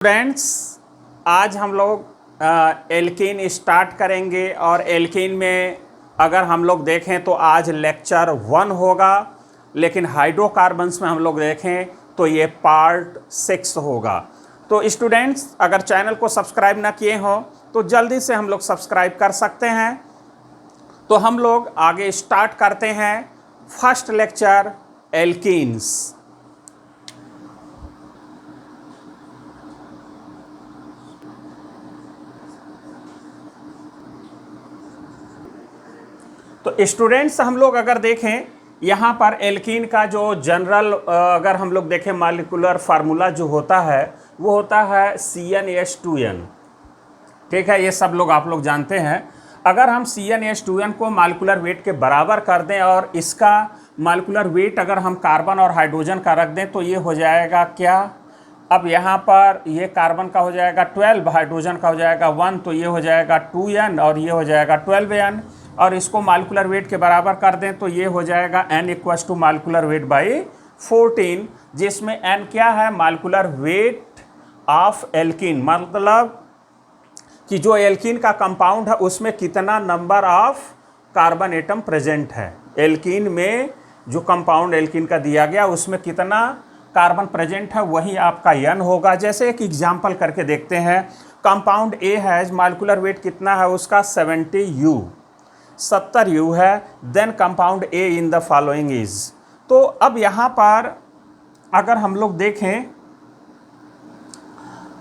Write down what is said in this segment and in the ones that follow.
Friends, आज हम लोग एल्कीन स्टार्ट करेंगे और एल्कीन में अगर हम लोग देखें तो आज लेक्चर 1 होगा, लेकिन हाइड्रोकार्बन्स में हम लोग देखें तो ये पार्ट 6 होगा। तो स्टूडेंट्स, अगर चैनल को सब्सक्राइब ना किए हो तो जल्दी से हम लोग सब्सक्राइब कर सकते हैं। तो हम लोग आगे स्टार्ट करते हैं फर्स्ट लेक्चर एल्कीन्स। तो स्टूडेंट्स, हम लोग अगर देखें यहाँ पर एल्कीन का जो जनरल अगर हम लोग देखें मॉलिक्यूलर फार्मूला जो होता है वो होता है CnH2n। ठीक है, ये सब लोग आप लोग जानते हैं। अगर हम CnH2n को मॉलिक्यूलर वेट के बराबर कर दें और इसका मॉलिक्यूलर वेट अगर हम कार्बन और हाइड्रोजन का रख दें तो ये हो जाएगा क्या। अब यहाँ पर ये कार्बन का हो जाएगा 12, हाइड्रोजन का हो जाएगा 1, तो ये हो जाएगा 2n और ये हो जाएगा 12n। और इसको मॉलिक्यूलर वेट के बराबर कर दें तो ये हो जाएगा n equals to molecular weight by 14, जिसमें n क्या है, मॉलिक्यूलर वेट ऑफ एल्कीन, मतलब कि जो एल्कीन का कंपाउंड है उसमें कितना number of carbon atom present है। एल्कीन में जो कंपाउंड एल्कीन का दिया गया उसमें कितना कार्बन प्रेजेंट है वही आपका n होगा। जैसे एक एग्जांपल करके देखते हैं। कंपाउंड A है, मॉलिक्यूलर वेट कितना है उसका 70U है। Then compound A in the following is. तो अब यहाँ पर अगर हम लोग देखें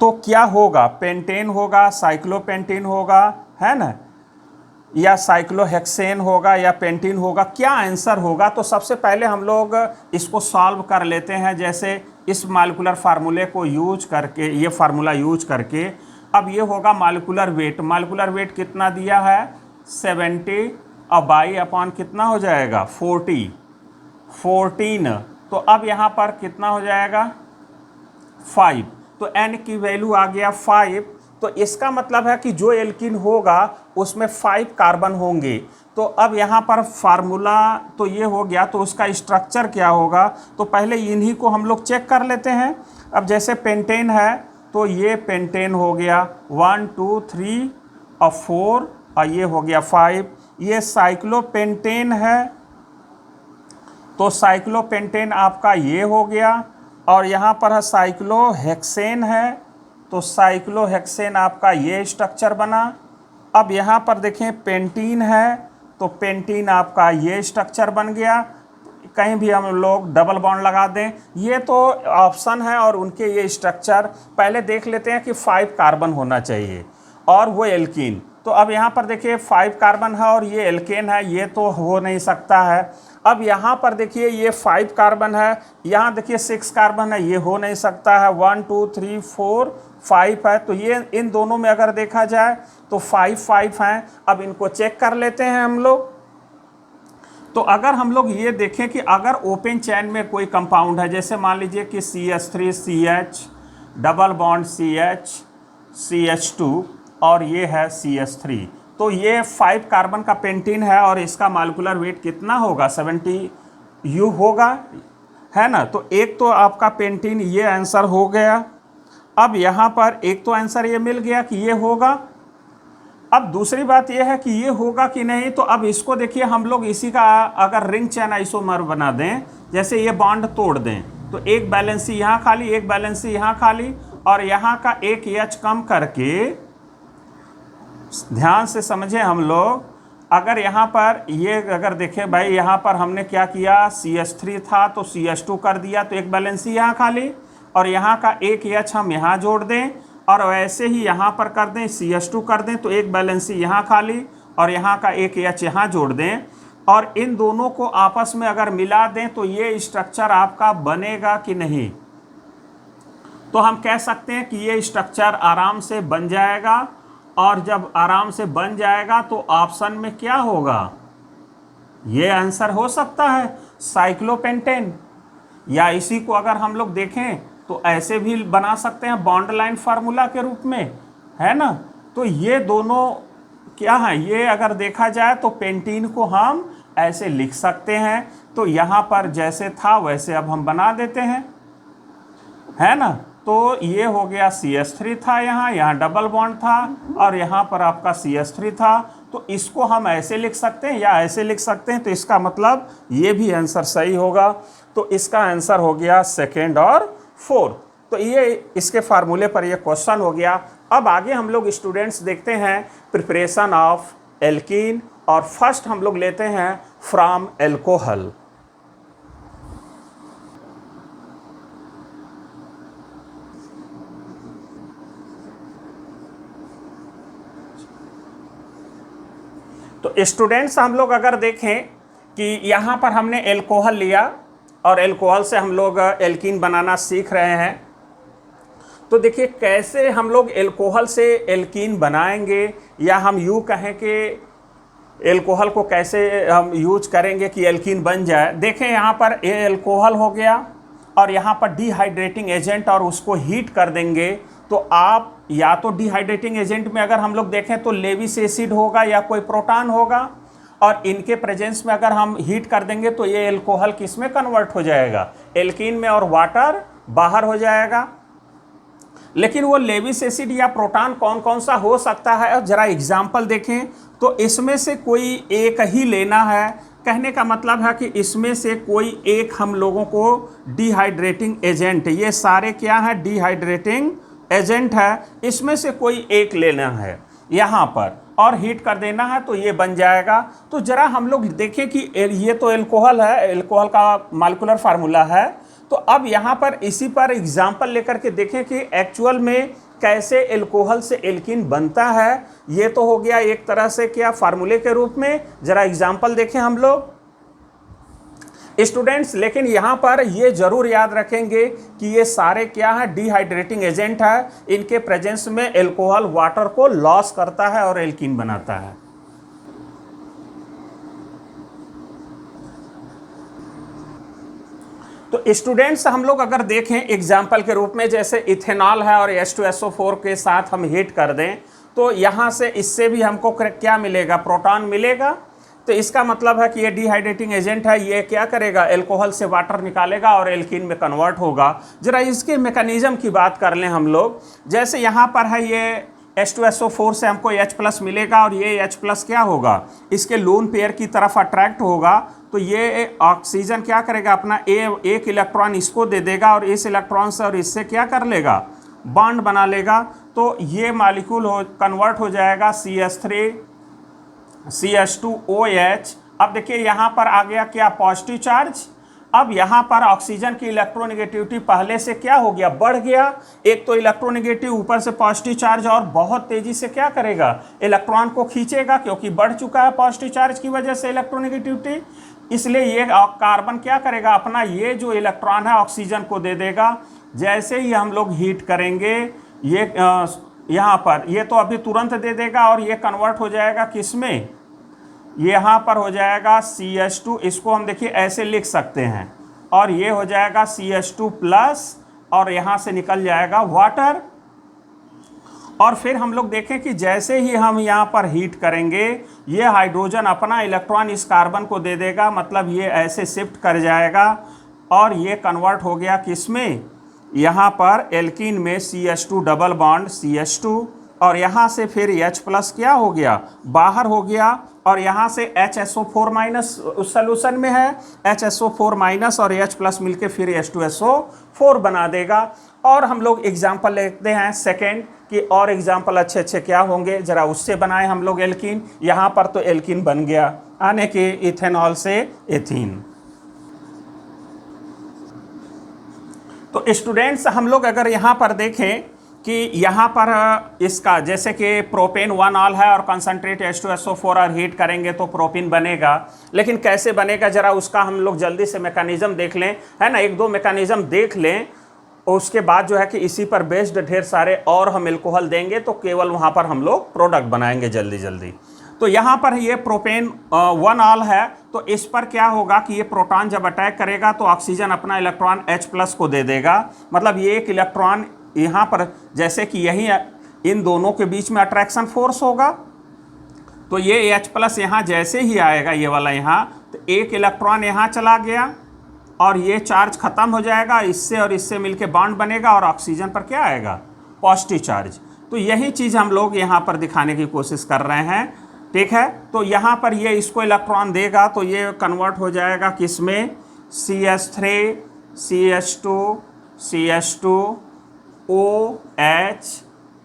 तो क्या होगा, पेंटेन होगा, साइक्लोपेंटेन होगा, है ना, या साइक्लोहेक्सेन होगा या पेंटीन होगा, क्या आंसर होगा। तो सबसे पहले हम लोग इसको सॉल्व कर लेते हैं। जैसे इस मॉलिक्यूलर फार्मूले को यूज करके, ये फार्मूला यूज करके, अब ये होगा मॉलिक्यूलर वेट। मॉलिक्यूलर वेट कितना दिया है 70 और बाई अपॉन कितना हो जाएगा 14। तो अब यहाँ पर कितना हो जाएगा 5, तो n की वैल्यू आ गया 5। तो इसका मतलब है कि जो एल्कीन होगा उसमें 5 कार्बन होंगे। तो अब यहाँ पर फार्मूला तो ये हो गया, तो उसका स्ट्रक्चर क्या होगा, तो पहले इन्हीं को हम लोग चेक कर लेते हैं। अब जैसे पेंटेन है तो ये पेंटेन हो गया 1 2 3 और 4 और ये हो गया 5। ये साइक्लोपेंटेन है तो साइक्लोपेंटेन आपका ये हो गया। और यहाँ पर है साइक्लोहेक्सेन है तो साइक्लोहेक्सेन आपका ये स्ट्रक्चर बना। अब यहाँ पर देखें पेंटीन है तो पेंटीन आपका ये स्ट्रक्चर बन गया। कहीं भी हम लोग डबल बॉन्ड लगा दें, ये तो ऑप्शन है और उनके ये स्ट्रक्चर पहले देख लेते हैं कि 5 कार्बन होना चाहिए और वो एल्कीन। तो अब यहाँ पर देखिए 5 कार्बन है और ये एल्केन है, ये तो हो नहीं सकता है। अब यहाँ पर देखिए ये 5 कार्बन है, यहाँ देखिए 6 कार्बन है, ये हो नहीं सकता है। 1 2 3 4 5 है, तो ये इन दोनों में अगर देखा जाए तो 5 हैं। अब इनको चेक कर लेते हैं हम लोग। तो अगर हम लोग ये देखें कि अगर ओपन चैन में कोई कंपाउंड है, जैसे मान लीजिए कि CH3CH डबल बॉन्ड CH2 और ये है CH3, तो ये 5 कार्बन का पेंटीन है और इसका मॉलिक्यूलर वेट कितना होगा 70U होगा, है ना। तो एक तो आपका पेंटीन ये आंसर हो गया। अब यहाँ पर एक तो आंसर ये मिल गया कि ये होगा। अब दूसरी बात ये है कि ये होगा कि नहीं। तो अब इसको देखिए, हम लोग इसी का अगर रिंग चैन आइसोमर बना दें, जैसे ये बॉन्ड तोड़ दें तो एक बैलेंसी यहाँ खाली, एक बैलेंसी यहाँ खाली और यहाँ का एक H कम करके, ध्यान से समझें हम लोग, अगर यहाँ पर ये अगर देखें भाई, यहाँ पर हमने क्या किया, CH3 था तो CH2 कर दिया तो एक बैलेंसी यहाँ खाली और यहाँ का एक H हम यहाँ जोड़ दें और वैसे ही यहाँ पर कर दें CH2 कर दें तो एक बैलेंसी यहाँ खाली और यहाँ का एक H यहाँ जोड़ दें और इन दोनों को आपस में अगर मिला दें तो ये स्ट्रक्चर आपका बनेगा कि नहीं। तो हम कह सकते हैं कि ये स्ट्रक्चर आराम से बन जाएगा और जब आराम से बन जाएगा तो ऑप्शन में क्या होगा, ये आंसर हो सकता है साइक्लोपेंटेन। या इसी को अगर हम लोग देखें तो ऐसे भी बना सकते हैं बॉन्ड लाइन फार्मूला के रूप में, है ना। तो ये दोनों क्या है, ये अगर देखा जाए तो पेंटीन को हम ऐसे लिख सकते हैं। तो यहाँ पर जैसे था वैसे अब हम बना देते हैं, है ना। तो ये हो गया CH3 था, यहाँ डबल बॉन्ड था और यहाँ पर आपका CH3 था। तो इसको हम ऐसे लिख सकते हैं या ऐसे लिख सकते हैं, तो इसका मतलब ये भी आंसर सही होगा। तो इसका आंसर हो गया सेकेंड और फोर्थ। तो ये इसके फार्मूले पर ये क्वेश्चन हो गया। अब आगे हम लोग स्टूडेंट्स देखते हैं प्रिपरेशन ऑफ एल्कीन, और फर्स्ट हम लोग लेते हैं फ्रॉम एल्कोहल। तो स्टूडेंट्स हम लोग अगर देखें कि यहाँ पर हमने एल्कोहल लिया और एल्कोहल से हम लोग एल्कीन बनाना सीख रहे हैं। तो देखिए कैसे हम लोग एल्कोहल से एल्कीन बनाएंगे, या हम यूँ कहें कि एल्कोहल को कैसे हम यूज करेंगे कि एल्कीन बन जाए। देखें यहाँ पर ये एल्कोहल हो गया और यहाँ पर डिहाइड्रेटिंग एजेंट, और उसको हीट कर देंगे। तो आप या तो डिहाइड्रेटिंग एजेंट में अगर हम लोग देखें तो लेविस एसिड होगा या कोई प्रोटॉन होगा, और इनके प्रेजेंस में अगर हम हीट कर देंगे तो ये एल्कोहल किस में कन्वर्ट हो जाएगा, एल्कीन में, और वाटर बाहर हो जाएगा। लेकिन वो लेविस एसिड या प्रोटॉन कौन कौन सा हो सकता है, जरा एग्जाम्पल देखें। तो इसमें से कोई एक ही लेना है, कहने का मतलब है कि इसमें से कोई एक हम लोगों को डिहाइड्रेटिंग एजेंट, ये सारे क्या है डिहाइड्रेटिंग एजेंट है, इसमें से कोई एक लेना है यहाँ पर और हीट कर देना है, तो ये बन जाएगा। तो जरा हम लोग देखें कि ये तो एल्कोहल है, एल्कोहल का मॉलिक्यूलर फार्मूला है। तो अब यहाँ पर इसी पर एग्जाम्पल लेकर के देखें कि एक्चुअल में कैसे एल्कोहल से एल्कीन बनता है। ये तो हो गया एक तरह से क्या फार्मूले के रूप में, जरा एग्जाम्पल देखें हम लोग स्टूडेंट्स। लेकिन यहाँ पर ये जरूर याद रखेंगे कि ये सारे क्या है डिहाइड्रेटिंग एजेंट है, इनके प्रेजेंस में एल्कोहल वाटर को लॉस करता है और एल्कीन बनाता है। तो स्टूडेंट्स हम लोग अगर देखें एग्जाम्पल के रूप में, जैसे इथेनॉल है और H2SO4 के साथ हम हीट कर दें, तो यहाँ से इससे भी हमको क्या मिलेगा, प्रोटॉन मिलेगा। तो इसका मतलब है कि ये डिहाइड्रेटिंग एजेंट है, ये क्या करेगा, एल्कोहल से वाटर निकालेगा और एल्कीन में कन्वर्ट होगा। जरा इसके मैकेनिज्म की बात कर लें हम लोग। जैसे यहाँ पर है ये H2SO4 से हमको H+ मिलेगा, और ये H+ क्या होगा, इसके लोन पेयर की तरफ अट्रैक्ट होगा। तो ये ऑक्सीजन क्या करेगा, अपना एक इलेक्ट्रॉन इसको दे देगा, और इस इलेक्ट्रॉन से और इससे क्या कर लेगा, बॉन्ड बना लेगा। तो ये मॉलिक्यूल कन्वर्ट हो जाएगा CH3 CH2OH। अब देखिए यहाँ पर आ गया क्या, पॉजिटिव चार्ज। अब यहाँ पर ऑक्सीजन की इलेक्ट्रोनेगेटिविटी पहले से क्या हो गया, बढ़ गया। एक तो इलेक्ट्रोनेगेटिव, ऊपर से पॉजिटिव चार्ज, और बहुत तेजी से क्या करेगा, इलेक्ट्रॉन को खींचेगा, क्योंकि बढ़ चुका है पॉजिटिव चार्ज की वजह से इलेक्ट्रोनेगेटिविटी। इसलिए ये कार्बन क्या करेगा, अपना ये जो इलेक्ट्रॉन है ऑक्सीजन को दे देगा। जैसे ही हम लोग हीट करेंगे, ये यहाँ पर ये तो अभी तुरंत दे देगा, और ये कन्वर्ट हो जाएगा किस में, यहाँ पर हो जाएगा CH2, इसको हम देखिए ऐसे लिख सकते हैं, और ये हो जाएगा CH2+, और यहाँ से निकल जाएगा वाटर। और फिर हम लोग देखें कि जैसे ही हम यहाँ पर हीट करेंगे, ये हाइड्रोजन अपना इलेक्ट्रॉन इस कार्बन को दे देगा, मतलब ये ऐसे शिफ्ट कर जाएगा, और ये कन्वर्ट हो गया किस में, यहाँ पर एल्कीन में CH2 डबल बॉन्ड CH2, और यहाँ से फिर H+ क्या हो गया, बाहर हो गया, और यहाँ से HSO4- उस सोल्यूशन में है, HSO4- और H+ मिलके फिर H2SO4 बना देगा। और हम लोग एग्जाम्पल लेते हैं सेकेंड कि और एग्जाम्पल अच्छे अच्छे क्या होंगे, जरा उससे बनाए हम लोग एल्कीन। यहाँ पर तो एल्कीन बन गया आने के इथेनॉल से एथीन। तो स्टूडेंट्स हम लोग अगर यहाँ पर देखें कि यहाँ पर इसका जैसे कि प्रोपेन 1 है और कंसनट्रेट H2SO4 और हीट करेंगे तो प्रोपेन बनेगा। लेकिन कैसे बनेगा, जरा उसका हम लोग जल्दी से मैकेनिज्म देख लें, है ना, एक दो मैकेनिज्म देख लें। उसके बाद जो है कि इसी पर बेस्ड ढेर सारे और हम एल्कोहल देंगे, तो केवल वहाँ पर हम लोग प्रोडक्ट बनाएंगे जल्दी जल्दी। तो यहाँ पर ये प्रोपेन 1 है, तो इस पर क्या होगा कि ये प्रोटॉन जब अटैक करेगा तो ऑक्सीजन अपना इलेक्ट्रॉन H+ को दे देगा। मतलब ये एक इलेक्ट्रॉन यहाँ पर जैसे कि यही इन दोनों के बीच में अट्रैक्शन फोर्स होगा, तो ये H+ यहाँ जैसे ही आएगा, ये वाला यहाँ, तो एक इलेक्ट्रॉन यहाँ चला गया, और ये चार्ज खत्म हो जाएगा, इससे और इससे मिलके बॉन्ड बनेगा और ऑक्सीजन पर क्या आएगा, पॉजिटिव चार्ज। तो यही चीज़ हम लोग यहाँ पर दिखाने की कोशिश कर रहे हैं, ठीक है। तो यहाँ पर ये इसको इलेक्ट्रॉन देगा तो ये कन्वर्ट हो जाएगा किस में, CH3 CH2 CH2 OH,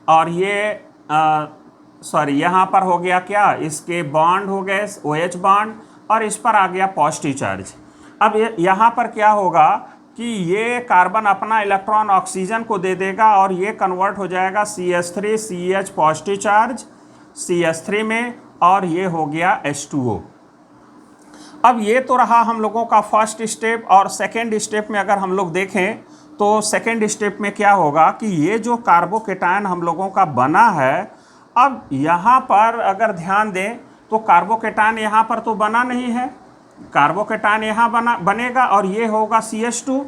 और ये सॉरी यहाँ पर हो गया क्या, इसके बॉन्ड हो गए OH बॉन्ड, और इस पर आ गया पॉजिटिव चार्ज। अब यहाँ पर क्या होगा कि ये कार्बन अपना इलेक्ट्रॉन ऑक्सीजन को दे देगा और ये कन्वर्ट हो जाएगा CH3 CH positive charge CH3 में, और ये हो गया H2O। अब ये तो रहा हम लोगों का फर्स्ट स्टेप, और सेकेंड स्टेप में अगर हम लोग देखें तो सेकेंड स्टेप में क्या होगा कि ये जो कार्बोकेटायन हम लोगों का बना है, अब यहाँ पर अगर ध्यान दें तो कार्बोकेटायन यहाँ पर तो बना नहीं है, कार्बोकेटायन यहाँ बनेगा और ये होगा CH2।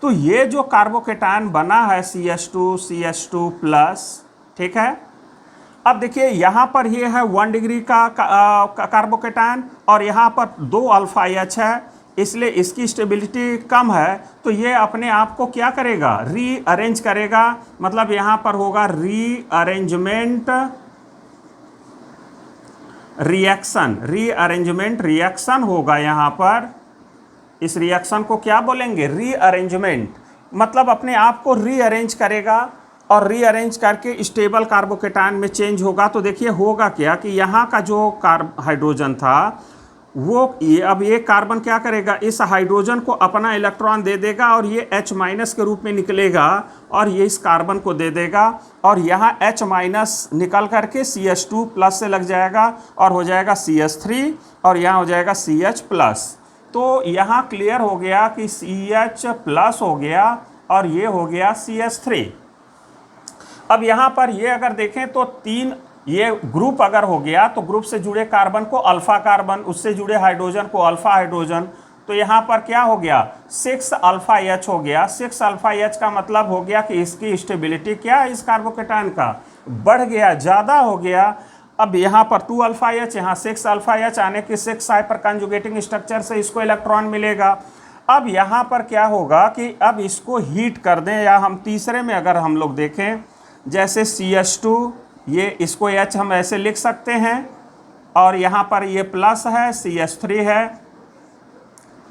तो ये जो कार्बोकेटायन बना है CH2 प्लस, ठीक है। अब देखिए यहाँ पर ये है 1 डिग्री का कार्बोकेटायन और यहाँ पर 2 अल्फा H है, इसलिए इसकी स्टेबिलिटी कम है। तो ये अपने आप को क्या करेगा, रीअरेंज करेगा, मतलब यहाँ पर होगा रीअरेंजमेंट रिएक्शन होगा यहाँ पर। इस रिएक्शन को क्या बोलेंगे, रीअरेंजमेंट, मतलब अपने आप को रीअरेंज करेगा और रीअरेंज करके स्टेबल कार्बोकेटायन में चेंज होगा। तो देखिए होगा क्या कि यहाँ का जो हाइड्रोजन था वो अब ये कार्बन क्या करेगा, इस हाइड्रोजन को अपना इलेक्ट्रॉन दे देगा और ये H माइनस के रूप में निकलेगा और ये इस कार्बन को दे देगा, और यहाँ H माइनस निकल करके CH2 प्लस से लग जाएगा और हो जाएगा CH3, और यहाँ हो जाएगा CH प्लस। तो यहाँ क्लियर हो गया कि CH प्लस हो गया और ये हो गया CH3। अब यहाँ पर ये अगर देखें तो 3 ये ग्रुप अगर हो गया तो ग्रुप से जुड़े कार्बन को अल्फा कार्बन, उससे जुड़े हाइड्रोजन को अल्फा हाइड्रोजन। तो यहाँ पर क्या हो गया, 6 अल्फा H हो गया। 6 अल्फा H का मतलब हो गया कि इसकी स्टेबिलिटी क्या है, इस कार्बोकेटायन का बढ़ गया, ज़्यादा हो गया। अब यहाँ पर 2 अल्फा H, यहाँ 6 अल्फा H आने के 6 हाइपर कंजुगेटिंग स्ट्रक्चर से इसको इलेक्ट्रॉन मिलेगा। अब यहाँ पर क्या होगा कि अब इसको हीट कर दें, या हम तीसरे में अगर हम लोग देखें जैसे CH2, ये इसको H हम ऐसे लिख सकते हैं, और यहाँ पर ये प्लस है, CH3 है।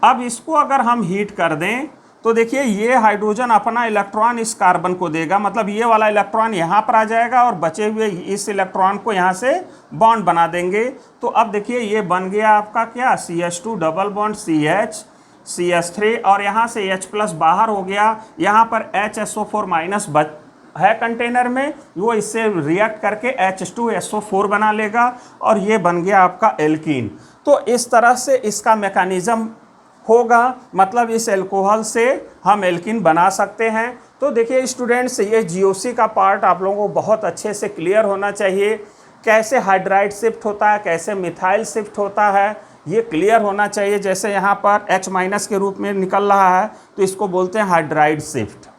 अब इसको अगर हम हीट कर दें तो देखिए ये हाइड्रोजन अपना इलेक्ट्रॉन इस कार्बन को देगा, मतलब ये वाला इलेक्ट्रॉन यहाँ पर आ जाएगा और बचे हुए इस इलेक्ट्रॉन को यहाँ से बॉन्ड बना देंगे। तो अब देखिए ये बन गया आपका क्या, CH2 double bond CH CH3, और यहाँ से H प्लस बाहर हो गया, यहाँ पर HSO4 माइनस है कंटेनर में, वो इससे रिएक्ट करके H2SO4 बना लेगा और ये बन गया आपका एल्कीन। तो इस तरह से इसका मैकेनिज्म होगा, मतलब इस एल्कोहल से हम एल्कीन बना सकते हैं। तो देखिए स्टूडेंट्स, ये GOC का पार्ट आप लोगों को बहुत अच्छे से क्लियर होना चाहिए, कैसे हाइड्राइड शिफ्ट होता है, कैसे मिथाइल शिफ्ट होता है, ये क्लियर होना चाहिए। जैसे यहाँ पर H माइनस के रूप में निकल रहा है तो इसको बोलते हैं हाइड्राइड शिफ्ट।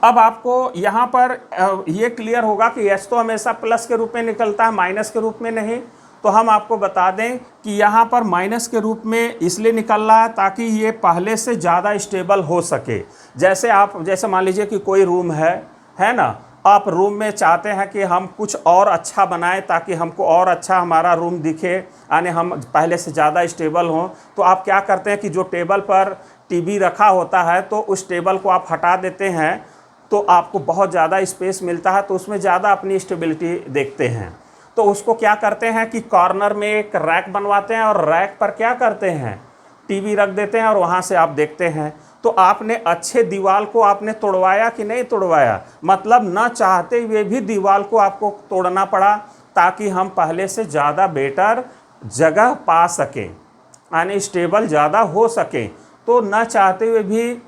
अब आपको यहाँ पर ये क्लियर होगा कि H तो हमेशा प्लस के रूप में निकलता है, माइनस के रूप में नहीं। तो हम आपको बता दें कि यहाँ पर माइनस के रूप में इसलिए निकल रहा है ताकि ये पहले से ज़्यादा स्टेबल हो सके। जैसे मान लीजिए कि कोई रूम है ना, आप रूम में चाहते हैं कि हम कुछ और अच्छा बनाएं ताकि हमको और अच्छा हमारा रूम दिखे, यानी हम पहले से ज़्यादा स्टेबल हों। तो आप क्या करते हैं कि जो टेबल पर टीवी रखा होता है तो उस टेबल को आप हटा देते हैं, तो आपको बहुत ज़्यादा स्पेस मिलता है, तो उसमें ज़्यादा अपनी स्टेबिलिटी देखते हैं। तो उसको क्या करते हैं कि कॉर्नर में एक रैक बनवाते हैं और रैक पर क्या करते हैं, टीवी रख देते हैं और वहाँ से आप देखते हैं। तो आपने अच्छे दीवार को आपने तोड़वाया कि नहीं तोड़वाया, मतलब ना चाहते हुए भी दीवार को आपको तोड़ना पड़ा ताकि हम पहले से ज़्यादा बेटर जगह पा सकें, यानी स्टेबल ज़्यादा हो सकें। तो ना चाहते हुए भी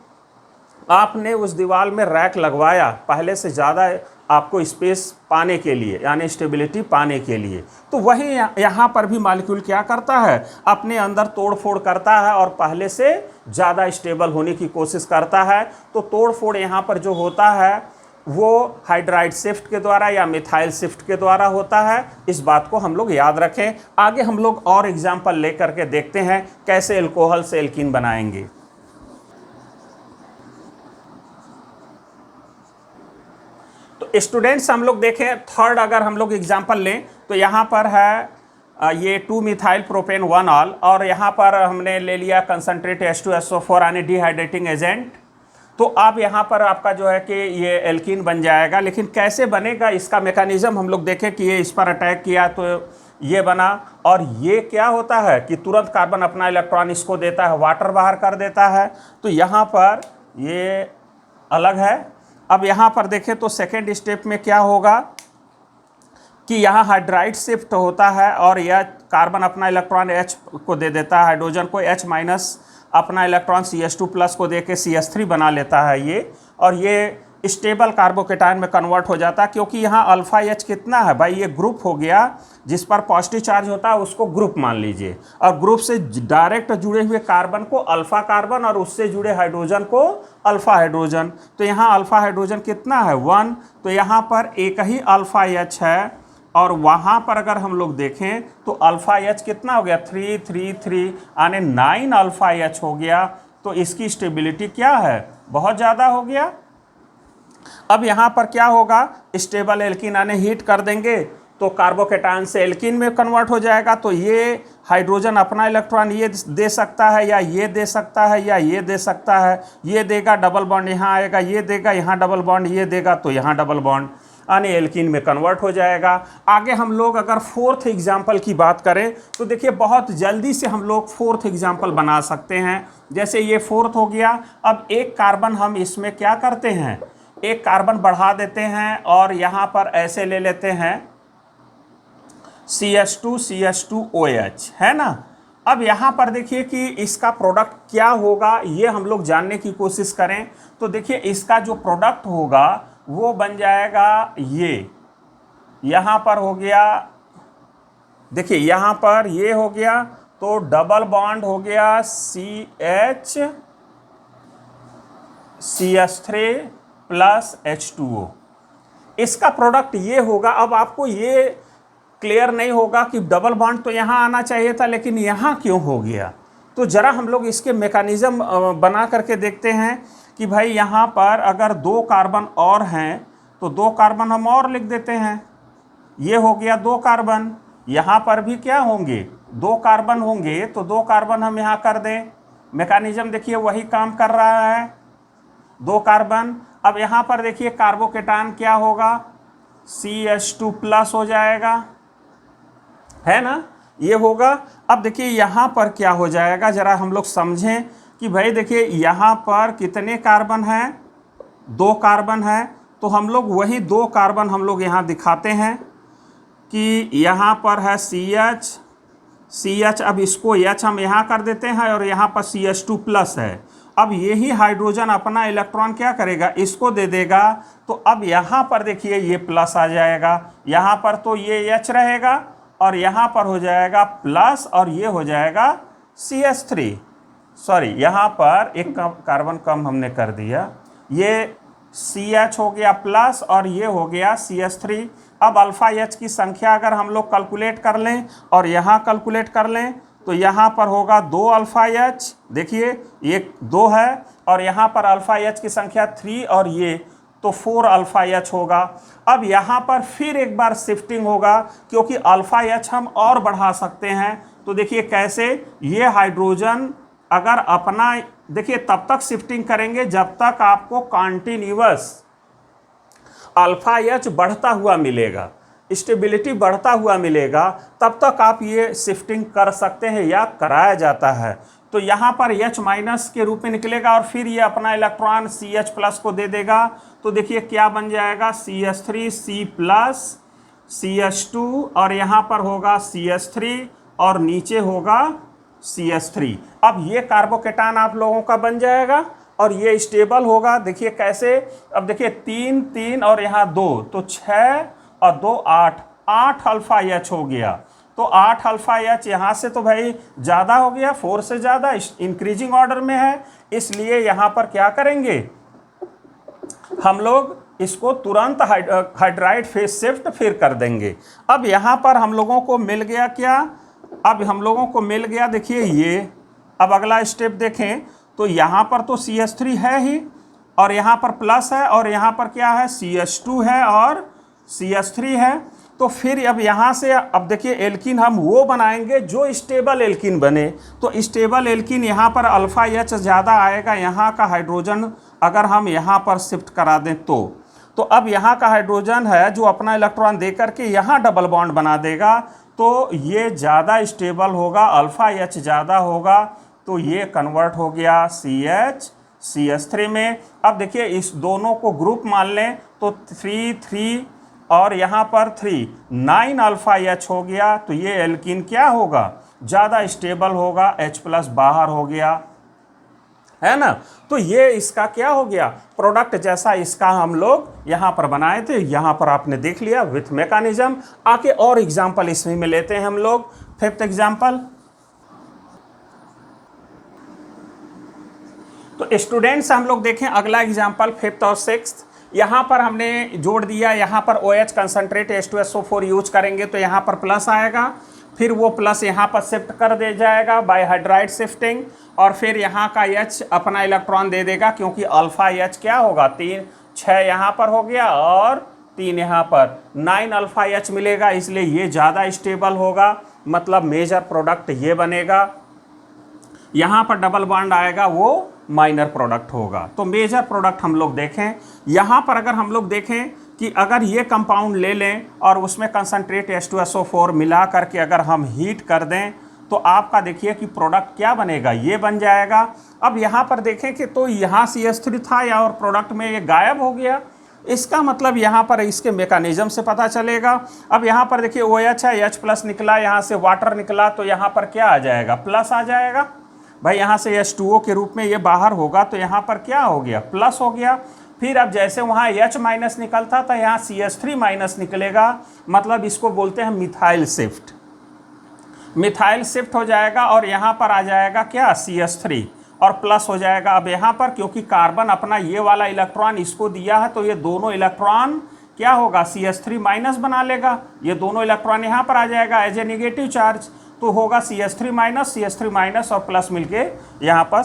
आपने उस दीवार में रैक लगवाया पहले से ज़्यादा आपको स्पेस पाने के लिए, यानी स्टेबिलिटी पाने के लिए। तो वही यहाँ पर भी मॉलिक्यूल क्या करता है, अपने अंदर तोड़ फोड़ करता है और पहले से ज़्यादा स्टेबल होने की कोशिश करता है। तो तोड़ फोड़ यहाँ पर जो होता है वो हाइड्राइड शिफ्ट के द्वारा या मिथाइल शिफ्ट के द्वारा होता है। इस बात को हम लोग याद रखें। आगे हम लोग और एग्जाम्पल लेकर के देखते हैं कैसे एल्कोहल से एल्कीन बनाएंगे। स्टूडेंट्स हम लोग देखें थर्ड अगर हम लोग एग्जांपल लें तो यहाँ पर है ये 2 मिथाइल प्रोपेन 1 ऑल और यहाँ पर हमने ले लिया कंसनट्रेट H2SO4 यानी डिहाइड्रेटिंग एजेंट। तो अब यहाँ पर आपका जो है कि ये एल्कीन बन जाएगा, लेकिन कैसे बनेगा इसका मैकेनिज्म हम लोग देखें कि ये इस पर अटैक किया तो ये बना, और ये क्या होता है कि तुरंत कार्बन अपना इलेक्ट्रॉन इसको देता है, वाटर बाहर कर देता है। तो यहाँ पर ये अलग है। अब यहाँ पर देखें तो सेकेंड स्टेप में क्या होगा कि यहाँ हाइड्राइड शिफ्ट होता है और यह कार्बन अपना इलेक्ट्रॉन H को दे देता है, हाइड्रोजन को H माइनस अपना इलेक्ट्रॉन CH2 प्लस को देके CH3 बना लेता है ये, और ये स्टेबल कार्बोकेटायन में कन्वर्ट हो जाता है। क्योंकि यहाँ अल्फा H कितना है भाई, ये ग्रुप हो गया जिस पर पॉजिटिव चार्ज होता है उसको ग्रुप मान लीजिए, और ग्रुप से डायरेक्ट जुड़े हुए कार्बन को अल्फा कार्बन और उससे जुड़े हाइड्रोजन को अल्फा हाइड्रोजन। तो यहाँ अल्फा हाइड्रोजन कितना है 1, तो यहाँ पर एक ही अल्फा H है, और वहाँ पर अगर हम लोग देखें तो अल्फा H कितना हो गया 3 3 3 यानी 9 अल्फा H हो गया। तो इसकी स्टेबिलिटी क्या है, बहुत ज़्यादा हो गया। अब यहाँ पर क्या होगा, स्टेबल एल्कीन यानी हीट कर देंगे तो कार्बोकेटायन से एल्कीन में कन्वर्ट हो जाएगा। तो ये हाइड्रोजन अपना इलेक्ट्रॉन ये दे सकता है या ये दे सकता है या ये दे सकता है, ये देगा डबल बॉन्ड यहाँ आएगा, ये देगा यहाँ डबल बॉन्ड, ये देगा तो यहाँ डबल बॉन्ड, यानी एल्कीन में कन्वर्ट हो जाएगा। आगे हम लोग अगर फोर्थ एग्जाम्पल की बात करें तो देखिए बहुत जल्दी से हम लोग फोर्थ एग्जाम्पल बना सकते हैं। जैसे ये फोर्थ हो गया, अब एक कार्बन हम इसमें क्या करते हैं, एक कार्बन बढ़ा देते हैं और यहाँ पर ऐसे ले लेते हैं CH2OH, है ना। अब यहाँ पर देखिए कि इसका प्रोडक्ट क्या होगा ये हम लोग जानने की कोशिश करें। तो देखिए इसका जो प्रोडक्ट होगा वो बन जाएगा ये, यहाँ पर हो गया, देखिए यहाँ पर ये हो गया तो डबल बॉन्ड हो गया CH3 प्लस H2O, इसका प्रोडक्ट ये होगा। अब आपको ये क्लियर नहीं होगा कि डबल बॉन्ड तो यहाँ आना चाहिए था लेकिन यहाँ क्यों हो गया। तो ज़रा हम लोग इसके मैकेनिज़्म बना करके देखते हैं कि भाई यहाँ पर अगर 2 कार्बन और हैं तो 2 कार्बन हम और लिख देते हैं, ये हो गया 2 कार्बन। यहाँ पर भी क्या होंगे 2 कार्बन होंगे, तो 2 कार्बन हम यहाँ कर दें। मैकेनिज़्म देखिए वही काम कर रहा है, 2 कार्बन। अब यहाँ पर देखिए कार्बोकेटायन क्या होगा, CH2 प्लस हो जाएगा, है ना, ये होगा। अब देखिए यहाँ पर क्या हो जाएगा, ज़रा हम लोग समझें कि भाई देखिए यहाँ पर कितने कार्बन हैं, 2 कार्बन हैं। तो हम लोग वही 2 कार्बन हम लोग यहाँ दिखाते हैं कि यहाँ पर है CH, अब इसको H हम यहाँ कर देते हैं और यहाँ पर CH2 प्लस है। अब यही हाइड्रोजन अपना इलेक्ट्रॉन क्या करेगा, इसको दे देगा। तो अब यहाँ पर देखिए ये प्लस आ जाएगा, यहाँ पर तो ये H रहेगा और यहाँ पर हो जाएगा प्लस और ये हो जाएगा CH3, सॉरी यहाँ पर एक कार्बन कम हमने कर दिया, ये CH हो गया प्लस और ये हो गया CH3। अब अल्फा H की संख्या अगर हम लोग कैलकुलेट कर लें और यहाँ कैलकुलेट कर लें तो यहाँ पर होगा 2 अल्फा H, देखिए ये 2 है, और यहाँ पर अल्फा H की संख्या 3 और ये तो 4 अल्फा H होगा। अब यहाँ पर फिर एक बार शिफ्टिंग होगा क्योंकि अल्फा H हम और बढ़ा सकते हैं। तो देखिए कैसे, ये हाइड्रोजन अगर अपना, देखिए तब तक शिफ्टिंग करेंगे जब तक आपको कॉन्टिन्यूअस अल्फा H बढ़ता हुआ मिलेगा, स्टेबिलिटी बढ़ता हुआ मिलेगा, तब तक आप ये शिफ्टिंग कर सकते हैं या कराया जाता है। तो यहाँ पर H माइनस के रूप में निकलेगा और फिर ये अपना इलेक्ट्रॉन CH प्लस को दे देगा। तो देखिए क्या बन जाएगा, CH3 C प्लस CH2 और यहाँ पर होगा CH3 और नीचे होगा CH3। अब ये कार्बोकेटायन आप लोगों का बन जाएगा और ये स्टेबल होगा। देखिए कैसे, अब देखिए 3 3 और यहाँ 2 तो 6 और 2 8, 8 अल्फा H हो गया। तो 8 अल्फा H यहाँ से तो भाई ज़्यादा हो गया, 4 से ज़्यादा इंक्रीजिंग ऑर्डर में है, इसलिए यहाँ पर क्या करेंगे हम लोग, इसको तुरंत हाइड्राइड फेस शिफ्ट फिर कर देंगे। अब यहाँ पर हम लोगों को मिल गया क्या, अब हम लोगों को मिल गया देखिए ये। अब अगला स्टेप देखें तो यहाँ पर तो CH3 है ही, और यहाँ पर प्लस है और यहाँ पर क्या है CH2 है और CH3 है। तो फिर अब यहाँ से अब देखिए एल्कीन हम वो बनाएंगे जो स्टेबल एल्कीन बने। तो स्टेबल एल्कीन यहाँ पर अल्फ़ा H ज़्यादा आएगा, यहाँ का हाइड्रोजन अगर हम यहाँ पर शिफ्ट करा दें तो अब यहाँ का हाइड्रोजन है जो अपना इलेक्ट्रॉन दे करके यहाँ डबल बॉन्ड बना देगा, तो ये ज़्यादा स्टेबल होगा, अल्फ़ा H ज़्यादा होगा, तो ये कन्वर्ट हो गया CH3 में। अब देखिए इस दोनों को ग्रुप मान लें तो 3 और यहाँ पर 3 9 अल्फ़ा H हो गया। तो ये एल्कीन क्या होगा, ज़्यादा स्टेबल होगा, H+ बाहर हो गया, है ना। तो ये इसका क्या हो गया, प्रोडक्ट जैसा इसका हम लोग यहाँ पर बनाए थे, यहाँ पर आपने देख लिया विथ मैकेनिज्म। आके और एग्जाम्पल इसमें में लेते हैं हम लोग। 5th एग्जाम्पल, तो स्टूडेंट्स हम लोग देखें अगला एग्जाम्पल 5th और 6th। यहाँ पर हमने जोड़ दिया, यहाँ पर OH कंसनट्रेट H2SO4 यूज करेंगे तो यहाँ पर प्लस आएगा, फिर वो प्लस यहाँ पर शिफ्ट कर दे जाएगा बाय हाइड्राइड शिफ्टिंग, और फिर यहाँ का H अपना इलेक्ट्रॉन दे देगा, क्योंकि अल्फ़ा H क्या होगा 6 यहाँ पर हो गया और 3 यहाँ पर 9 अल्फ़ा H मिलेगा, इसलिए ये ज़्यादा स्टेबल होगा, मतलब मेजर प्रोडक्ट ये बनेगा। यहाँ पर डबल बॉन्ड आएगा वो माइनर प्रोडक्ट होगा। तो मेजर प्रोडक्ट हम लोग देखें, यहाँ पर अगर हम लोग देखें कि अगर ये कंपाउंड ले लें और उसमें कंसनट्रेट H2SO4 मिला करके अगर हम हीट कर दें तो आपका देखिए कि प्रोडक्ट क्या बनेगा, ये बन जाएगा। अब यहाँ पर देखें कि तो यहाँ CH3 था या और प्रोडक्ट में ये गायब हो गया, इसका मतलब यहाँ पर इसके मैकेनिज्म से पता चलेगा। अब यहाँ पर देखिए OH है, H+ निकला, यहाँ से वाटर निकला, तो यहाँ पर क्या आ जाएगा, प्लस आ जाएगा भाई। यहाँ से H2O के रूप में ये बाहर होगा तो यहाँ पर क्या हो गया, प्लस हो गया। फिर अब जैसे वहाँ H- निकलता था, यहाँ CH3- निकलेगा, मतलब इसको बोलते हैं मिथाइल शिफ्ट। मिथाइल शिफ्ट हो जाएगा और यहाँ पर आ जाएगा क्या, CH3 और प्लस हो जाएगा। अब यहाँ पर क्योंकि कार्बन अपना ये वाला इलेक्ट्रॉन इसको दिया है, तो ये दोनों इलेक्ट्रॉन क्या होगा, CH3- बना लेगा। ये दोनों इलेक्ट्रॉन यहाँ पर आ जाएगा एज ए नेगेटिव चार्ज, तो होगा CH3- और प्लस मिलके यहाँ पर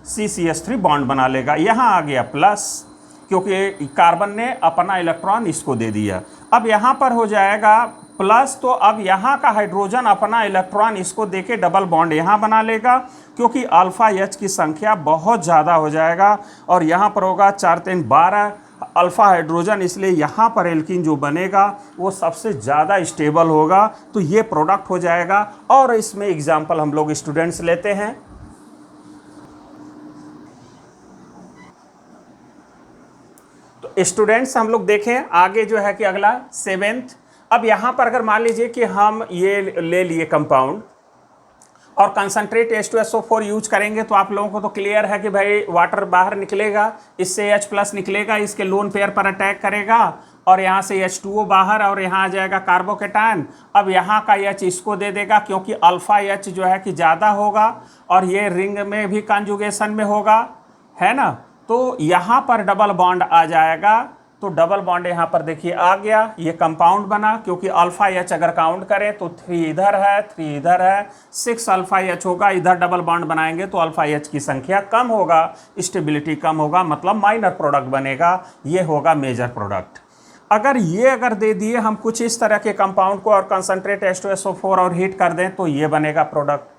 CCH3 बॉन्ड बना लेगा। यहाँ आ गया प्लस, क्योंकि कार्बन ने अपना इलेक्ट्रॉन इसको दे दिया। अब यहाँ पर हो जाएगा प्लस, तो अब यहाँ का हाइड्रोजन अपना इलेक्ट्रॉन इसको देके डबल बॉन्ड यहाँ बना लेगा, क्योंकि अल्फ़ा H की संख्या बहुत ज़्यादा हो जाएगा और यहाँ पर होगा 4 3 12 अल्फ़ा हाइड्रोजन, इसलिए यहाँ पर एल्कीन जो बनेगा वो सबसे ज़्यादा स्टेबल होगा। तो ये प्रोडक्ट हो जाएगा। और इसमें एग्जाम्पल हम लोग स्टूडेंट्स लेते हैं। तो स्टूडेंट्स हम लोग देखें आगे जो है कि अगला 7th। अब यहाँ पर अगर मान लीजिए कि हम ये ले लिए कंपाउंड और कंसनट्रेट H2SO4 यूज करेंगे, तो आप लोगों को तो क्लियर है कि भाई वाटर बाहर निकलेगा, इससे H+ निकलेगा, इसके लोन पेयर पर अटैक करेगा और यहाँ से H2O बाहर और यहाँ आ जाएगा कार्बोकेटायन। अब यहाँ का H इसको दे देगा, क्योंकि अल्फ़ा H जो है कि ज़्यादा होगा और ये रिंग में भी कॉन्जुगेशन में होगा, है ना। तो यहाँ पर डबल बॉन्ड आ जाएगा, तो डबल बॉन्ड यहाँ पर देखिए आ गया, ये कंपाउंड बना, क्योंकि अल्फ़ा H अगर काउंट करें तो 3 इधर है, 3 इधर है, 6 अल्फ़ा H होगा। इधर डबल बॉन्ड बनाएंगे तो अल्फ़ा H की संख्या कम होगा, स्टेबिलिटी कम होगा, मतलब माइनर प्रोडक्ट बनेगा, ये होगा मेजर प्रोडक्ट। अगर दे दिए हम कुछ इस तरह के कंपाउंड को और कंसनट्रेट H2SO4 और हीट कर दें तो ये बनेगा प्रोडक्ट।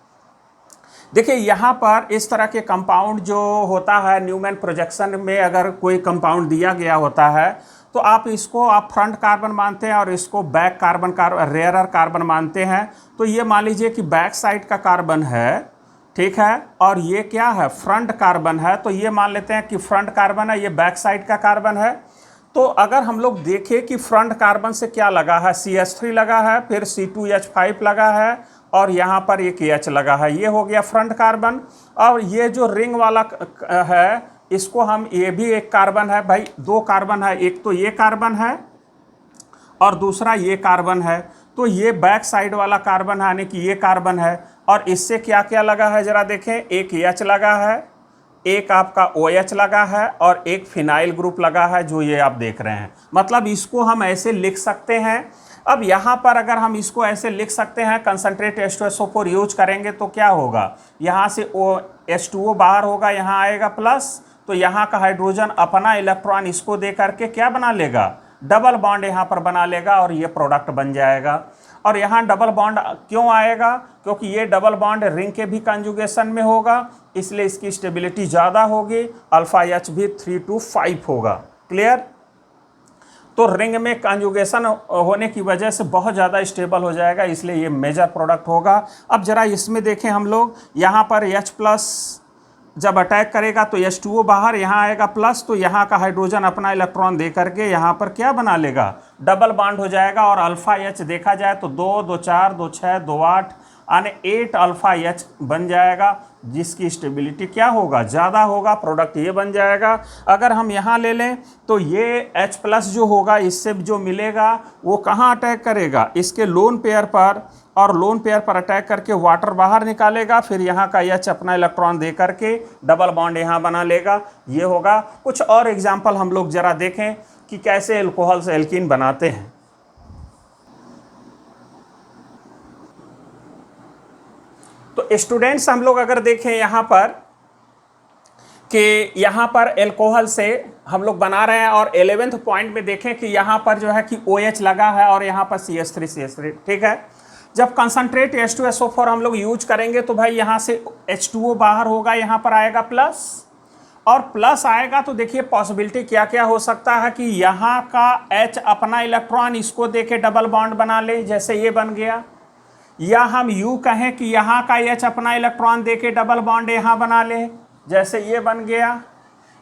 देखिए यहाँ पर इस तरह के कंपाउंड जो होता है न्यूमैन प्रोजेक्शन में, अगर कोई कंपाउंड दिया गया होता है तो आप इसको फ्रंट कार्बन मानते हैं और इसको बैक कार्बन रेयरर कार्बन मानते हैं। तो ये मान लीजिए कि बैक साइड का कार्बन है, ठीक है, और ये क्या है, फ्रंट कार्बन है। तो ये मान लेते हैं कि फ्रंट कार्बन है, ये बैक साइड का कार्बन है। तो अगर हम लोग देखें कि फ्रंट कार्बन से क्या लगा है, CH3 लगा है, फिर C2H5 लगा है और यहाँ पर एक H लगा है, ये हो गया फ्रंट कार्बन। और ये जो रिंग वाला है इसको हम, ये भी एक कार्बन है भाई, 2 कार्बन है, एक तो ये कार्बन है और दूसरा ये कार्बन है। तो ये बैक साइड वाला कार्बन है, यानी कि ये कार्बन है। और इससे क्या क्या लगा है जरा देखें, एक H लगा है, एक आपका OH लगा है और एक फिनाइल ग्रुप लगा है, जो ये आप देख रहे हैं। मतलब इसको हम ऐसे लिख सकते हैं। अब यहाँ पर अगर हम इसको ऐसे लिख सकते हैं, कंसनट्रेट H2SO4 यूज करेंगे तो क्या होगा, यहाँ से H2O बाहर होगा, यहाँ आएगा प्लस, तो यहाँ का हाइड्रोजन अपना इलेक्ट्रॉन इसको दे करके क्या बना लेगा, डबल बॉन्ड यहाँ पर बना लेगा और ये प्रोडक्ट बन जाएगा। और यहाँ डबल बॉन्ड क्यों आएगा, क्योंकि ये डबल बॉन्ड रिंग के भी कंजुगेशन में होगा, इसलिए इसकी स्टेबिलिटी ज़्यादा होगी, अल्फा एच भी 3 to 5 होगा। क्लियर। तो रिंग में कंजुगेशन होने की वजह से बहुत ज़्यादा स्टेबल हो जाएगा, इसलिए ये मेजर प्रोडक्ट होगा। अब जरा इसमें देखें हम लोग, यहाँ पर H+ जब अटैक करेगा तो H2O बाहर, यहाँ आएगा प्लस, तो यहाँ का हाइड्रोजन अपना इलेक्ट्रॉन दे करके यहाँ पर क्या बना लेगा, डबल बॉन्ड हो जाएगा। और अल्फा H देखा जाए तो 2, 2, 4, 2, 6, 2, 8 यानी 8 अल्फा H बन जाएगा, जिसकी स्टेबिलिटी क्या होगा, ज़्यादा होगा, प्रोडक्ट ये बन जाएगा। अगर हम यहाँ ले लें तो ये H+ जो होगा इससे जो मिलेगा वो कहाँ अटैक करेगा, इसके लोन पेयर पर, और लोन पेयर पर अटैक करके वाटर बाहर निकालेगा, फिर यहाँ का H अपना इलेक्ट्रॉन दे करके डबल बॉन्ड यहाँ बना लेगा। ये होगा। कुछ और एग्जाम्पल हम लोग जरा देखें कि कैसे अल्कोहल से एल्कीन बनाते हैं। तो स्टूडेंट्स हम लोग अगर देखें यहाँ पर कि यहाँ पर एल्कोहल से हम लोग बना रहे हैं, और 11th पॉइंट में देखें कि यहाँ पर जो है कि OH लगा है और यहाँ पर CH3 ठीक है। जब कंसंट्रेट H2SO4 हम लोग यूज करेंगे तो भाई यहाँ से H2O बाहर होगा, यहाँ पर आएगा प्लस, और प्लस आएगा तो देखिए पॉसिबिलिटी क्या क्या हो सकता है कि यहाँ का H अपना इलेक्ट्रॉन इसको देके डबल बॉन्ड बना ले, जैसे ये बन गया, या हम यूँ कहें कि यहाँ का H अपना इलेक्ट्रॉन देके डबल बॉन्ड यहाँ बना ले, जैसे ये बन गया,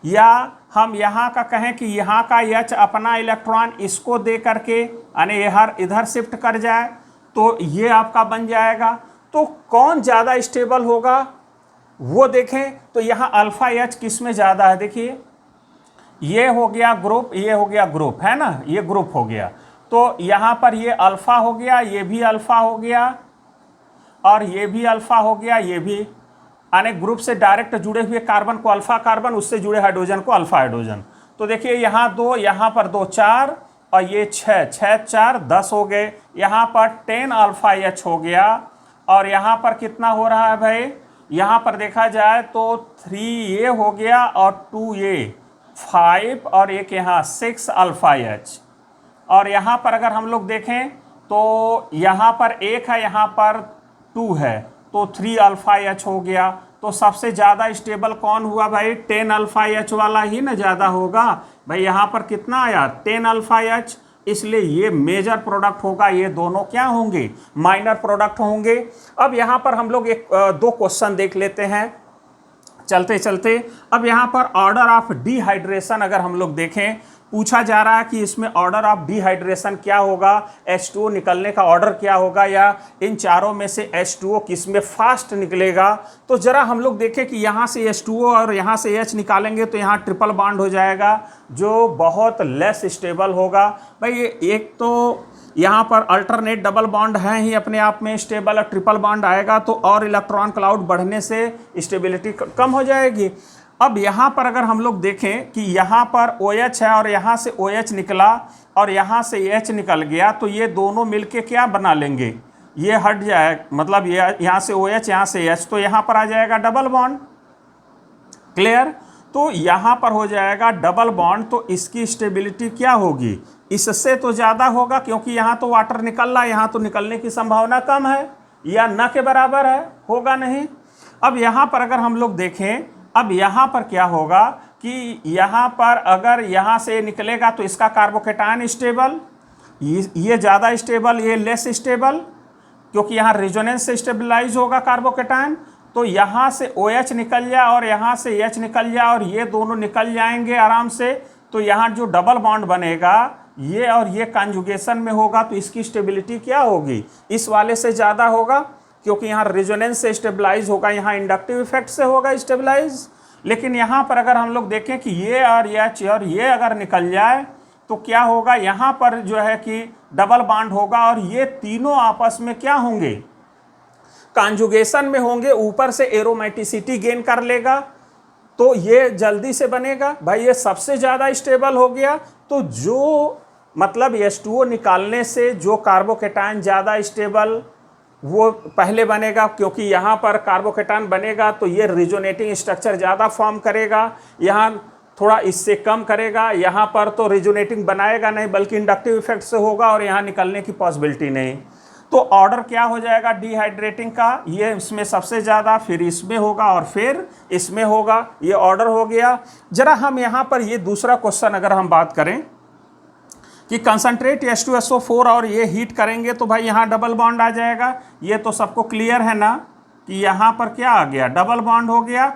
या हम यहाँ का कहें कि यहाँ का H अपना इलेक्ट्रॉन इसको दे करके यानी इधर शिफ्ट कर जाए, तो ये आपका बन जाएगा। तो कौन ज़्यादा स्टेबल होगा वो देखें, तो यहाँ अल्फा H किस में ज़्यादा है, देखिए ये हो गया ग्रुप, ये हो गया ग्रुप, है ना, ये ग्रुप हो गया, तो यहाँ पर ये अल्फ़ा हो गया, ये भी अल्फ़ा हो गया, और ये भी अल्फ़ा हो गया, ये भी, यानी ग्रुप से डायरेक्ट जुड़े हुए कार्बन को अल्फ़ा कार्बन, उससे जुड़े हाइड्रोजन को अल्फ़ा हाइड्रोजन। तो देखिए यहाँ 2, यहाँ पर 2, 4, और ये 6, 6, 4, 10 हो गए, यहाँ पर 10 अल्फा H हो गया, और यहाँ पर कितना हो रहा है भाई, यहाँ पर देखा जाए तो 3 ये हो गया और 2 ये 5, और एक यहाँ 6 अल्फा H। और यहाँ पर अगर हम लोग देखें तो यहाँ पर 1 है, यहाँ पर 2 है, तो 3 अल्फा H हो गया। तो सबसे ज़्यादा स्टेबल कौन हुआ भाई, 10 अल्फा H वाला ही ना ज़्यादा होगा भाई। यहाँ पर कितना आया, 10 अल्फा H, इसलिए ये मेजर प्रोडक्ट होगा, ये दोनों क्या होंगे, माइनर प्रोडक्ट होंगे। अब यहाँ पर हम लोग 2 क्वेश्चन देख लेते हैं चलते चलते। अब यहाँ पर ऑर्डर ऑफ डिहाइड्रेशन अगर हम लोग देखें, पूछा जा रहा है कि इसमें ऑर्डर ऑफ डिहाइड्रेशन क्या होगा, H2O निकलने का ऑर्डर क्या होगा, या इन चारों में से H2O किस में फास्ट निकलेगा। तो जरा हम लोग देखें कि यहाँ से H2O और यहाँ से H निकालेंगे तो यहाँ ट्रिपल बॉन्ड हो जाएगा, जो बहुत लेस स्टेबल होगा भाई। ये एक तो यहाँ पर अल्टरनेट डबल बॉन्ड है ही अपने आप में स्टेबल, और ट्रिपल बॉन्ड आएगा तो और इलेक्ट्रॉन क्लाउड बढ़ने से स्टेबिलिटी कम हो जाएगी। अब यहाँ पर अगर हम लोग देखें कि यहाँ पर OH है और यहाँ से OH निकला और यहाँ से H निकल गया, तो ये दोनों मिलके क्या बना लेंगे, ये हट जाए, मतलब ये यहाँ से OH यहाँ से H, तो यहाँ पर आ जाएगा डबल बॉन्ड। क्लियर। तो यहाँ पर हो जाएगा डबल बॉन्ड, तो इसकी स्टेबिलिटी क्या होगी, इससे तो ज़्यादा होगा, क्योंकि यहाँ तो वाटर निकल रहा है, यहाँ तो निकलने की संभावना कम है या न के बराबर है, होगा नहीं। अब यहाँ पर अगर हम लोग देखें, अब यहाँ पर क्या होगा कि यहाँ पर अगर यहाँ से निकलेगा तो इसका कार्बोकेटायन स्टेबल, ये ज़्यादा स्टेबल, ये लेस स्टेबल, क्योंकि यहाँ रेजोनेंस से स्टेबलाइज होगा कार्बोकेटायन। तो यहाँ से OH निकल जाए और यहाँ से H निकल जाए और ये दोनों निकल जाएंगे आराम से, तो यहाँ जो डबल बॉन्ड बनेगा ये और ये कंजुगेशन में होगा, तो इसकी स्टेबिलिटी क्या होगी, इस वाले से ज़्यादा होगा, क्योंकि यहाँ रेजोनेंस से स्टेबलाइज होगा, यहाँ इंडक्टिव इफेक्ट से होगा स्टेबलाइज। लेकिन यहाँ पर अगर हम लोग देखें कि ये और ये अगर निकल जाए तो क्या होगा, यहाँ पर जो है कि डबल बॉन्ड होगा और ये तीनों आपस में क्या होंगे, कॉन्जुगेशन में होंगे, ऊपर से एरोमेटिसिटी गेन कर लेगा, तो ये जल्दी से बनेगा भाई, ये सबसे ज़्यादा स्टेबल हो गया। तो जो मतलब H2O निकालने से जो कार्बोकेटायन ज़्यादा स्टेबल वो पहले बनेगा, क्योंकि यहाँ पर कार्बोकेटान बनेगा तो ये रिजोनेटिंग स्ट्रक्चर ज़्यादा फॉर्म करेगा, यहाँ थोड़ा इससे कम करेगा, यहाँ पर तो रिजोनेटिंग बनाएगा नहीं बल्कि इंडक्टिव इफेक्ट से होगा और यहाँ निकलने की पॉसिबिलिटी नहीं। तो ऑर्डर क्या हो जाएगा डिहाइड्रेटिंग का, ये इसमें सबसे ज़्यादा, फिर इसमें होगा और फिर इसमें होगा, ये ऑर्डर हो गया। जरा हम यहाँ पर ये दूसरा क्वेश्चन अगर हम बात करें कि कंसंट्रेट H2SO4 और ये हीट करेंगे तो भाई यहाँ डबल बॉन्ड आ जाएगा, ये तो सबको क्लियर है ना कि यहाँ पर क्या आ गया, डबल बॉन्ड हो गया।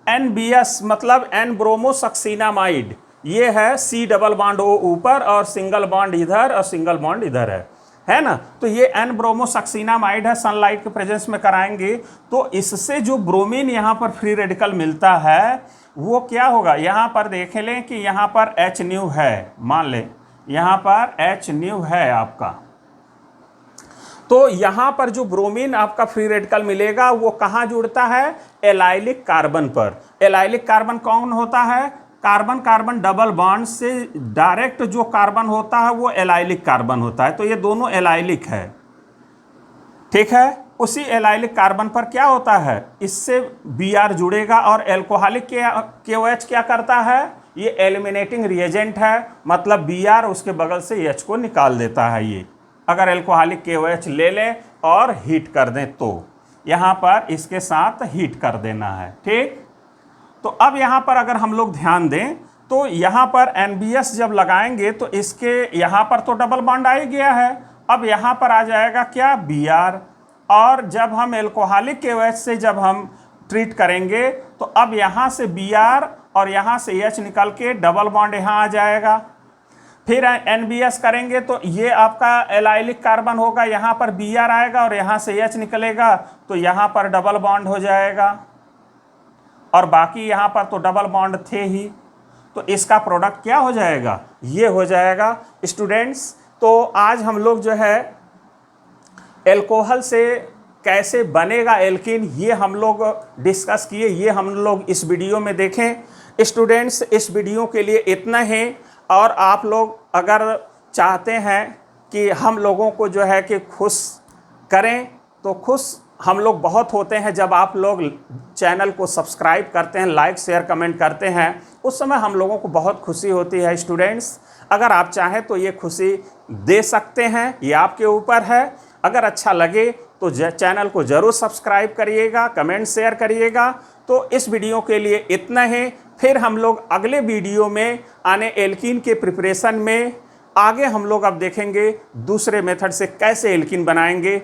NBS मतलब एन ब्रोमोसक्सीनामाइड, ये है C डबल बॉन्ड ऊपर और सिंगल बॉन्ड इधर और सिंगल बॉन्ड इधर है ना। तो ये एन ब्रोमोसक्सीनामाइड है, सनलाइट के प्रेजेंस में कराएंगे तो इससे जो ब्रोमीन यहाँ पर फ्री रेडिकल मिलता है वो क्या होगा, यहाँ पर देख लें कि यहाँ पर H न्यू है, मान लें यहाँ पर H न्यू है आपका, तो यहाँ पर जो ब्रोमीन आपका फ्री रेडिकल मिलेगा वो कहाँ जुड़ता है, एलाइलिक कार्बन पर। एलाइलिक कार्बन कौन होता है, कार्बन कार्बन डबल बॉन्ड से डायरेक्ट जो कार्बन होता है वो एलाइलिक कार्बन होता है, तो ये दोनों एलाइलिक है, ठीक है। उसी एलाइलिक कार्बन पर क्या होता है, इससे Br जुड़ेगा और एल्कोहलिक KOH क्या करता है, ये एलिमिनेटिंग रिएजेंट है, मतलब Br उसके बगल से H को निकाल देता है। ये अगर एल्कोहलिक KOH ले लें और हीट कर दें तो यहाँ पर इसके साथ हीट कर देना है, ठीक। तो अब यहाँ पर अगर हम लोग ध्यान दें तो यहाँ पर NBS जब लगाएंगे तो इसके यहाँ पर तो डबल बॉन्ड आ ही गया है, अब यहाँ पर आ जाएगा क्या, Br, और जब हम एल्कोहलिक KOH से जब हम ट्रीट करेंगे तो अब यहाँ से Br और यहाँ से H निकल के डबल बॉन्ड यहाँ आ जाएगा। फिर NBS करेंगे तो ये आपका एलाइलिक कार्बन होगा, यहाँ पर Br आएगा और यहाँ से H निकलेगा तो यहाँ पर डबल बॉन्ड हो जाएगा और बाकी यहाँ पर तो डबल बॉन्ड थे ही, तो इसका प्रोडक्ट क्या हो जाएगा, ये हो जाएगा। स्टूडेंट्स, तो आज हम लोग जो है एल्कोहल से कैसे बनेगा एल्कीन ये हम लोग डिस्कस किए, ये हम लोग इस वीडियो में देखें। स्टूडेंट्स, इस वीडियो के लिए इतना ही, और आप लोग अगर चाहते हैं कि हम लोगों को जो है कि खुश करें तो खुश हम लोग बहुत होते हैं जब आप लोग चैनल को सब्सक्राइब करते हैं, लाइक शेयर कमेंट करते हैं, उस समय हम लोगों को बहुत खुशी होती है। स्टूडेंट्स, अगर आप चाहें तो ये खुशी दे सकते हैं, ये आपके ऊपर है। अगर अच्छा लगे तो चैनल को ज़रूर सब्सक्राइब करिएगा, कमेंट शेयर करिएगा। तो इस वीडियो के लिए इतना ही, फिर हम लोग अगले वीडियो में आने एल्कीन के प्रिपरेशन में आगे हम लोग अब देखेंगे दूसरे मेथड से कैसे एल्कीन बनाएंगे।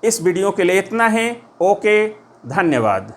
इस वीडियो के लिए इतना ही, ओके, धन्यवाद।